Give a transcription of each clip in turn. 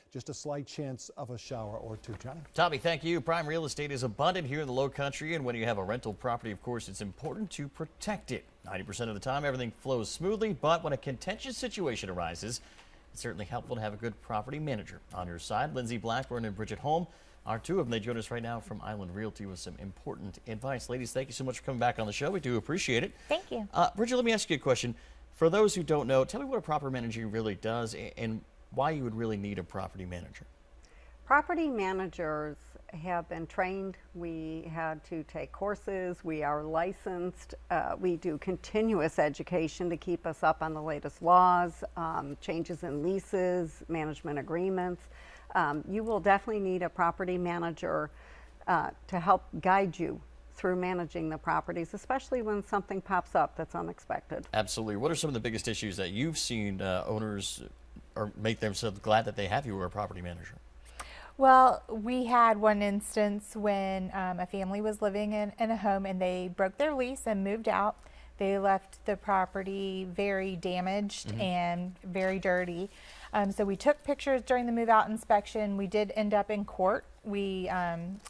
Just a slight chance of a shower or two. Johnny? Tommy, thank you. Prime real estate is abundant here in the Lowcountry, and when you have a rental property, of course, it's important to protect it. 90% of the time, everything flows smoothly, but when a contentious situation arises, it's certainly helpful to have a good property manager on your side. Lindsay Blackburn and Bridget Holm are two of them. They join us right now from Island Realty with some important advice. Ladies, thank you so much for coming back on the show. We do appreciate it. Thank you. Bridget, let me ask you a question. For those who don't know, tell me what a property manager really does and why you would really need a property manager. Property managers have been trained. We had to take courses. We are licensed. We do continuous education to keep us up on the latest laws, changes in leases, management agreements. You will definitely need a property manager to help guide you through managing the properties, especially when something pops up that's unexpected. Absolutely. What are some of the biggest issues that you've seen owners or make themselves glad that they have you or a property manager? Well, we had one instance when a family was living in a home and they broke their lease and moved out. They left the property very damaged and very dirty. So we took pictures during the move out inspection. We did end up in court. We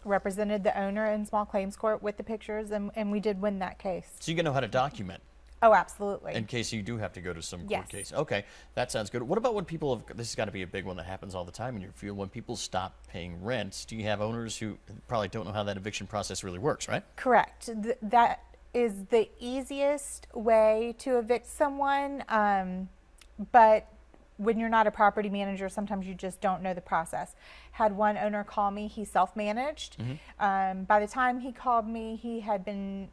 represented the owner in small claims court with the pictures, and we did win that case. So you know how to document? Oh, absolutely. In case you do have to go to some Yes. court case. Okay, that sounds good. What about when people have, this has got to be a big one that happens all the time in your field, when people stop paying rent? Do you have owners who probably don't know how that eviction process really works, right? Correct. That is the easiest way to evict someone, but when you're not a property manager, sometimes you just don't know the process. Had one owner call me, he self-managed. By the time he called me, he had been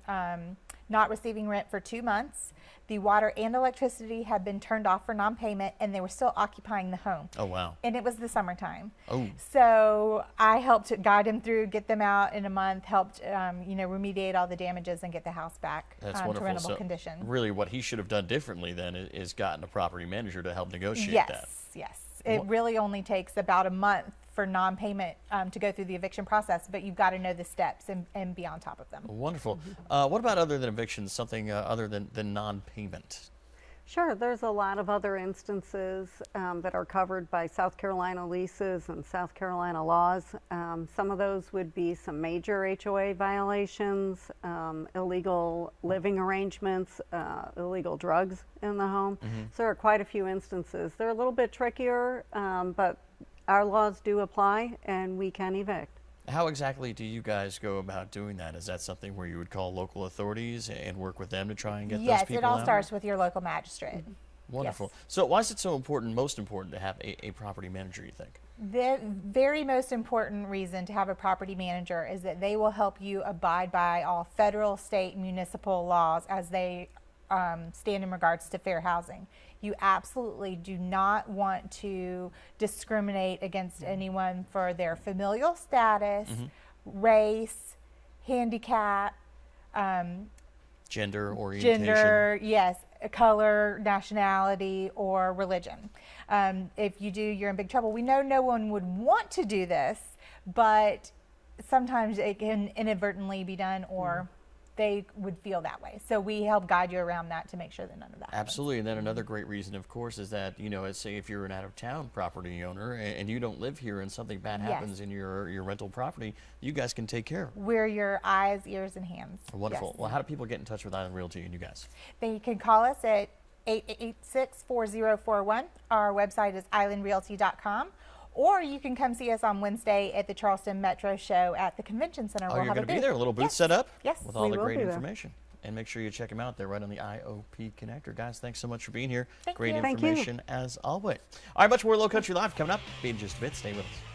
not receiving rent for 2 months. The water and electricity had been turned off for non-payment, and they were still occupying the home. Oh, wow. And it was the summertime. Oh. So I helped guide him through, get them out in a month, helped remediate all the damages and get the house back to rentable condition. Really what he should have done differently then is gotten a property manager to help negotiate that. Yes. It really only takes about a month for non-payment to go through the eviction process, but you've got to know the steps and be on top of them. Wonderful. What about other than evictions, something other than non-payment? Sure, there's a lot of other instances that are covered by South Carolina leases and South Carolina laws. Some of those would be some major HOA violations, illegal living arrangements, illegal drugs in the home. So there are quite a few instances. They're a little bit trickier, but our laws do apply and we can evict. How exactly do you guys go about doing that? Is that something where you would call local authorities and work with them to try and get those people out? Yes, it all starts with your local magistrate. Wonderful. Yes. So why is it so important, most important, to have a property manager, you think? The very most important reason to have a property manager is that they will help you abide by all federal, state, and municipal laws as they stand in regards to fair housing. You absolutely do not want to discriminate against anyone for their familial status, race, handicap, gender orientation. Yes, color, nationality, or religion. If you do, you're in big trouble. We know no one would want to do this, but sometimes it can inadvertently be done, or they would feel that way. So we help guide you around that to make sure that none of that happens. Absolutely. And then another great reason, of course, is that, let's say if you're an out-of-town property owner and you don't live here and something bad happens in your rental property, you guys can take care of it. We're your eyes, ears, and hands. Wonderful. Yes. Well, how do people get in touch with Island Realty and you guys? They can call us at 886-4041. Our website is islandrealty.com. Or you can come see us on Wednesday at the Charleston Metro Show at the Convention Center. Oh, you're going to be there? A little booth set up? Yes. With all the great information. And make sure you check them out. They're right on the IOP connector. Guys, thanks so much for being here. Thank great you. information as always. All right, much more Lowcountry Live coming up in just a bit. Stay with us.